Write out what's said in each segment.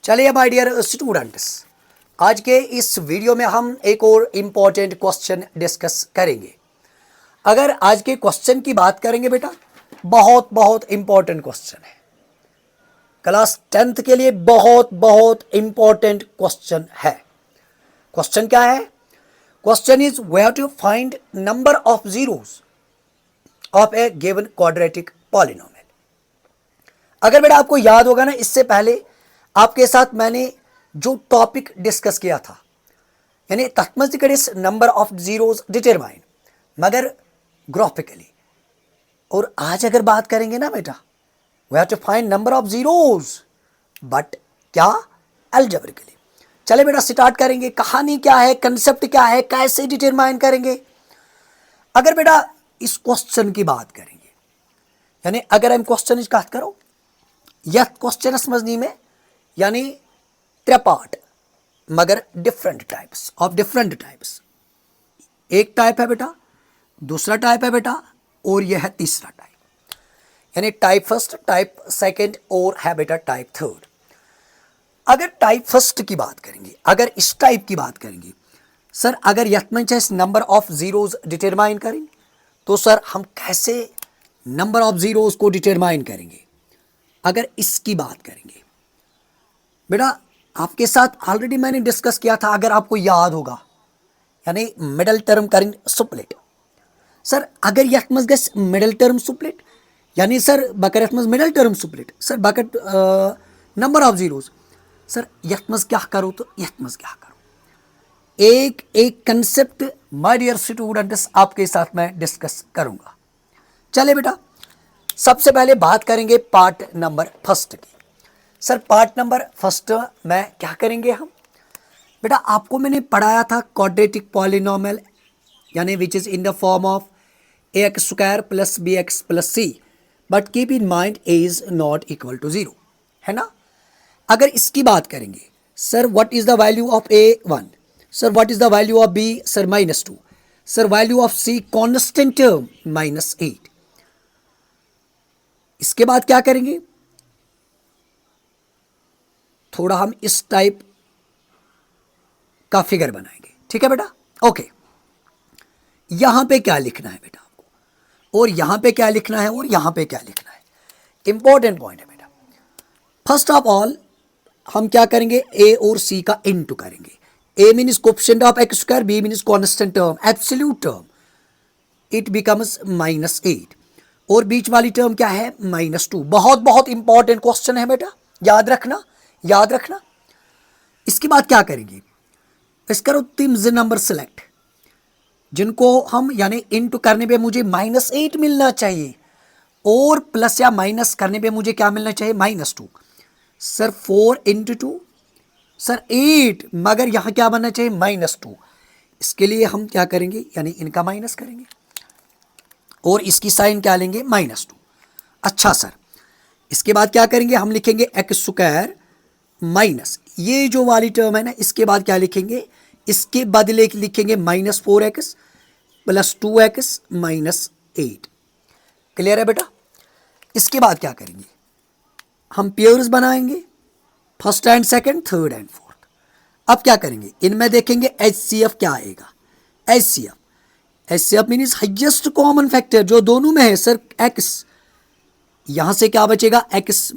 चलिए my dear students, आज के इस वीडियो में हम एक और इम्पॉर्टेंट क्वेश्चन डिस्कस करेंगे। अगर आज के क्वेश्चन की बात करेंगे बेटा, बहुत बहुत इम्पॉर्टेंट क्वेश्चन है, क्लास 10th के लिए बहुत बहुत इम्पॉर्टेंट क्वेश्चन है। क्वेश्चन क्या है? Question is we have to find number of zeros of a given quadratic polynomial. अगर बेटा आपको याद होगा ना, इससे पहले आपके साथ मैंने जो टॉपिक डिस्कस किया था, यानी तथमस नंबर ऑफ जीरोस डिटरमाइन, मगर ग्राफिकली। और आज अगर बात करेंगे ना बेटा, we have to find number of zeros, but क्या? अलजेब्रिकली। चले बेटा स्टार्ट करेंगे। कहानी क्या है, कंसेप्ट क्या है, कैसे डिटरमाइन करेंगे। अगर बेटा इस क्वेश्चन की बात करेंगे, यानी अगर हम क्वेश्चन की बात करो, यह क्वेश्चन समझने में यानी त्रे पार्ट, मगर different types of different types. एक टाइप है बेटा, दूसरा टाइप है बेटा, और यह है तीसरा टाइप, यानी टाइप फर्स्ट, टाइप सेकंड और है बेटा टाइप थर्ड। अगर टाइप फर्स्ट की बात करेंगे, अगर इस टाइप की बात करेंगे, सर अगर यथमंच नंबर ऑफ जीरोस डिटरमाइन करें, तो सर हम कैसे नंबर ऑफ जीरोस को डिटरमाइन करेंगे? अगर इसकी बात करेंगे बेटा, आपके साथ ऑलरेडी मैंने डिस्कस किया था, अगर आपको याद होगा, यानी मिडल टर्म करेंगे सुप्लेट। सर अगर यथमस गस मिडल टर्म सुप्लेट, यानी सर बकर यथमस मिडल टर्म सुप्लेट, सर बकर नंबर ऑफ जीरोस, सर यथमस क्या करो, तो यथमस क्या करो, एक एक कंसेप्ट माय डियर स्टूडेंट्स आपके साथ मैं डिस्कस करूंगा। चले बेटा, सबसे पहले बात करेंगे पार्ट नंबर फर्स्ट की। सर पार्ट नंबर फर्स्ट में क्या करेंगे हम? बेटा आपको मैंने पढ़ाया था क्वाड्रेटिक पॉलिनोमियल, यानी which is in the form of ax² plus bx plus c, but keep in mind a is not equal to 0, है ना। अगर इसकी बात करेंगे, sir what is the value of a1, sir what is the value of b, sir -2, sir value of c constant term -8। इसके बाद क्या करेंगे, थोड़ा हम इस टाइप का फिगर बनाएंगे, ठीक है बेटा। ओके, यहां पे क्या लिखना है बेटा आपको, और यहां पे क्या लिखना है, और यहां पे क्या लिखना है, इंपॉर्टेंट पॉइंट है बेटा। फर्स्ट ऑफ ऑल हम क्या करेंगे, ए और सी का इनटू करेंगे। A means coefficient of x², B means constant term, absolute term, it becomes -8, और बीच वाली टर्म क्या है, -2। बहुत बहुत इंपॉर्टेंट क्वेश्चन है बेटा, याद रखना, याद रखना। इसके बाद क्या करेंगे, इसका तीन नंबर सेलेक्ट, जिनको हम यानी इनटू करने पे मुझे -8 मिलना चाहिए, और प्लस या माइनस करने पे मुझे क्या मिलना चाहिए, -2। सर 4 × 2, सर 8, मगर यहां क्या बनना चाहिए, -2। इसके लिए हम क्या करेंगे, यानी इनका माइनस करेंगे, और इसकी साइन क्या लेंगे, -2। अच्छा सर, इसके बाद क्या करेंगे, हम लिखेंगे x² माइनस ये जो वाली टर्म है ना, इसके बाद क्या लिखेंगे, इसके बदले लिखेंगे -4x प्लस 2x -8। क्लियर है बेटा। इसके बाद क्या करेंगे, हम पेयर्स बनाएंगे, first and second, third and fourth. अब क्या करेंगे, इनमें देखेंगे HCF क्या आएगा, HCF means highest common factor, जो दोनों में है सर x, यहां से क्या बचेगा, x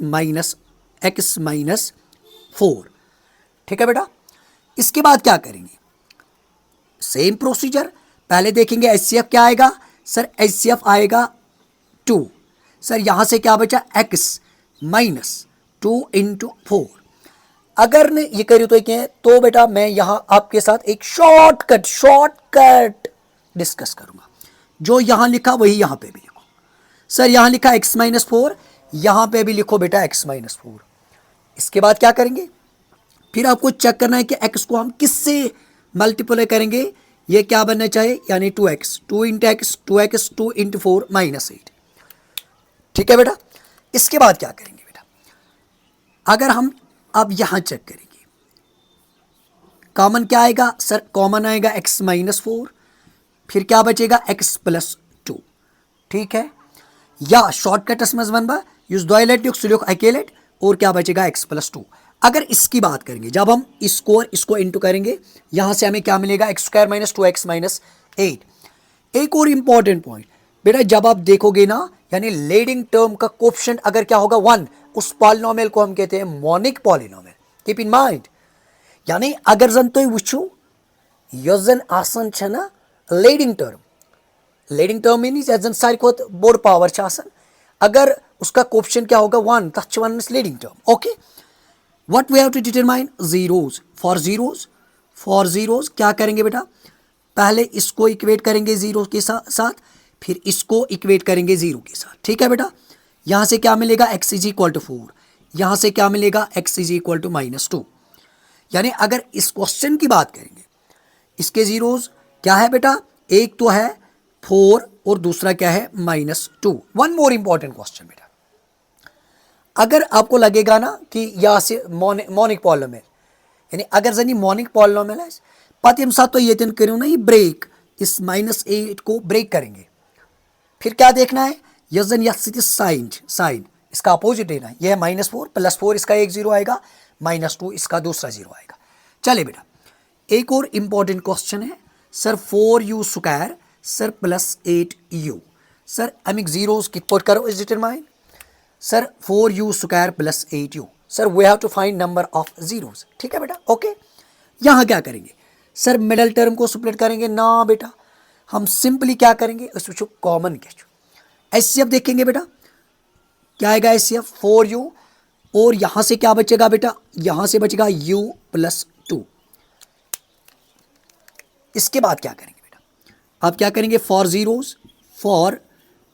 -4, ठीक है बेटा। इसके बाद क्या करेंगे, सेम प्रोसीजर, पहले देखेंगे HCF क्या आएगा, सर HCF आएगा 2, सर यहां से क्या बचा, x -2 × 4। अगर ने ये करी तो बेटा मैं यहां आपके साथ एक शॉर्टकट डिस्कस करूंगा। जो यहां लिखा वही यहां पे भी लिखो, सर यहां लिखा x -4, यहां पे भी लिखो बेटा x -4। इसके बाद क्या करेंगे, फिर आपको चेक करना है कि x को हम किससे मल्टीप्लाई करेंगे, ये क्या बनना चाहिए, यानी 2x, 2 × x, 2x, 2 × 4 -8, ठीक है बेटा। इसके बाद क्या करेंगे बेटा, अगर हम अब यहां चेक करेंगे, कॉमन क्या आएगा, सर कॉमन आएगा x -4, फिर क्या बचेगा, x +2, ठीक है। या शॉर्टकट बनवा यूज दोयलेट सुलूक अकेलेट, और क्या बचेगा, x +2। अगर इसकी बात करेंगे, जब हम इसको और इसको इंटू करेंगे, यहां से हमें क्या मिलेगा, x square minus 2x minus 8। एक और इंपॉर्टेंट पॉइंट बेटा, जब आप देखोगे ना, यानी लीडिंग टर्म का कोएफिशिएंट अगर क्या होगा 1, उस पॉलिनोमियल को हम कहते हैं monic polynomial. Keep in mind, यानी अगर जन तुम वुचो यस जन आसान छ ना leading term, leading term means yes जन सारी खोत बोड़ पावर छ आसान, अगर उसका कोएफिशिएंट क्या होगा 1, तथ छ वनस leading term. Okay, what we have to determine zeros. For zeros क्या करेंगे बेटा, पहले इसको इक्वेट करेंगे जीरो के साथ, फिर इसको इक्वेट करेंगे जीरो के साथ। ठीक है बेटा, यहां से क्या मिलेगा, x इज इक्वल टू 4, यहां से क्या मिलेगा, x इज इक्वल टू -2। यानी अगर इस क्वेश्चन की बात करेंगे, इसके जीरोस क्या है बेटा, एक तो है 4 और दूसरा क्या है -2। वन मोर इंपॉर्टेंट क्वेश्चन बेटा, अगर आपको लगेगा ना कि यहाँ से मोनिक पॉलिनोमियल, यानी अगर जन मोनिक पॉलिनोमियल है, पत यम साथ तो ये करो ना ये ब्रेक, इस -8 को ब्रेक करेंगे, फिर क्या देखना है, यह जन साइन इसका अपोजिट लेना है, यह है -4 +4 इसका एक जीरो आएगा, -2 इसका दूसरा जीरो आएगा। चले बेटा, एक और इंपॉर्टेंट क्वेश्चन है sir, 4u square sir +8u, sir अमिक जीरोस कित पोट करो इस determine, sir 4u square +8u, sir we have to find number of zeros. ठीक है बेटा, ओके, यहाँ क्या करेंगे सर, मिडल टर्म को स्प्लिट करेंगे ना बेटा, हम सिंपली क्या करेंगे, उसको कॉमन क्या एचसीएफ देखेंगे बेटा, क्या आएगा एचसीएफ 4u, और यहां से क्या बचेगा बेटा, यहां से बचेगा u +2। इसके बाद क्या करेंगे बेटा, अब क्या करेंगे, फॉर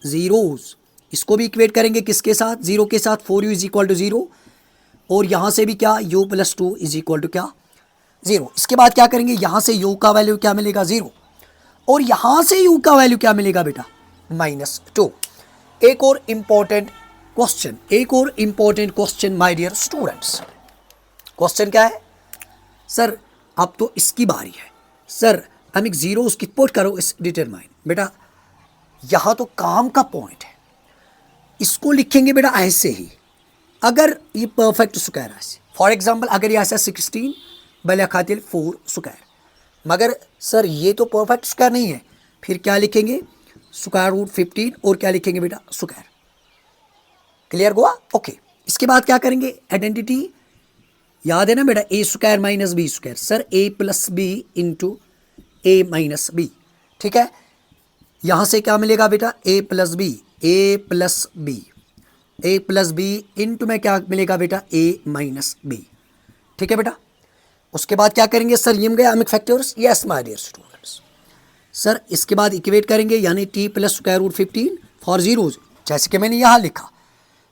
जीरोस इसको भी इक्वेट करेंगे किसके साथ, जीरो के साथ, 4u इज इक्वल टू 0, और यहां से भी क्या, u +2 इज इक्वल टू क्या 0। इसके बाद क्या करेंगे, यहां से u का वैल्यू क्या मिलेगा 0, और यहां से u का वैल्यू क्या मिलेगा बेटा -2। एक और important question my dear students, question क्या है सर, अब तो इसकी बारी है सर, हम एक जीरो उसकी पुट करो इस डिटरमाइन। बेटा यहां तो काम का पॉइंट है, इसको लिखेंगे बेटा ऐसे ही, अगर ये परफेक्ट स्क्वायर है, फॉर एग्जांपल अगर ये ऐसा 16 बल्कि खातिर 4 स्क्वायर, मगर सर ये तो परफेक्ट स्क्वायर नहीं है, फिर क्या लिखेंगे √15, और क्या लिखेंगे बेटा स्क्वायर। क्लियर हुआ, ओके। इसके बाद क्या करेंगे, आइडेंटिटी याद है ना बेटा, a square minus b square, sir a + b into a - b। ठीक है, यहां से क्या मिलेगा बेटा, a + b इंटू में क्या मिलेगा बेटा, a - b। ठीक है बेटा, उसके बाद क्या करेंगे सर, ये गए अमिक factors, yes my dear students, sir इसके बाद इक्वेट करेंगे, यानी t + √15 फॉर जीरोज, जैसे कि मैंने यहां लिखा,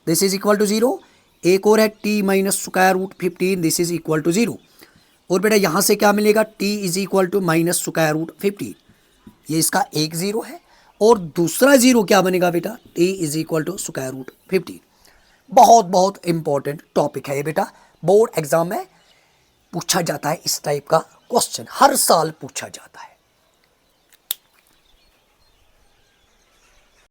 दिस इज इक्वल टू 0, एक और है t - √15, this is equal to 0, और बेटा यहां से क्या मिलेगा, t इज इक्वल टू -√15, ये इसका एक जीरो है, और दूसरा जीरो क्या बनेगा बेटा, t इज इक्वल टू √15। बहुत इंपॉर्टेंट टॉपिक है ये बेटा, बोर्ड एग्जाम में पूछा जाता है, इस टाइप का क्वेश्चन हर साल पूछा जाता है।